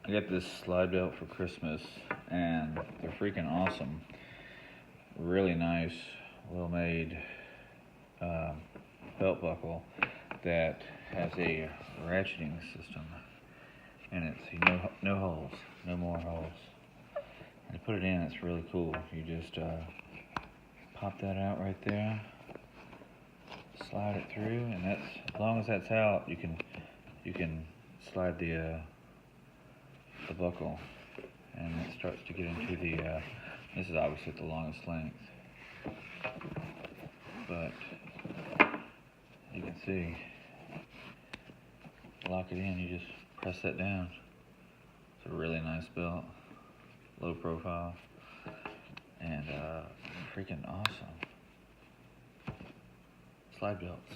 I got this slide belt for Christmas, and they're freaking awesome. Really nice, well-made belt buckle that has a ratcheting system, and it's no holes, no more holes. And to put it in, it's really cool. You just pop that out right there, slide it through, and that's, as long as that's out, you can slide the buckle, and it starts to get into the, this is obviously at the longest length, but you can see, lock it in, you just press that down. It's a really nice belt, low profile, and freaking awesome. Slide belts.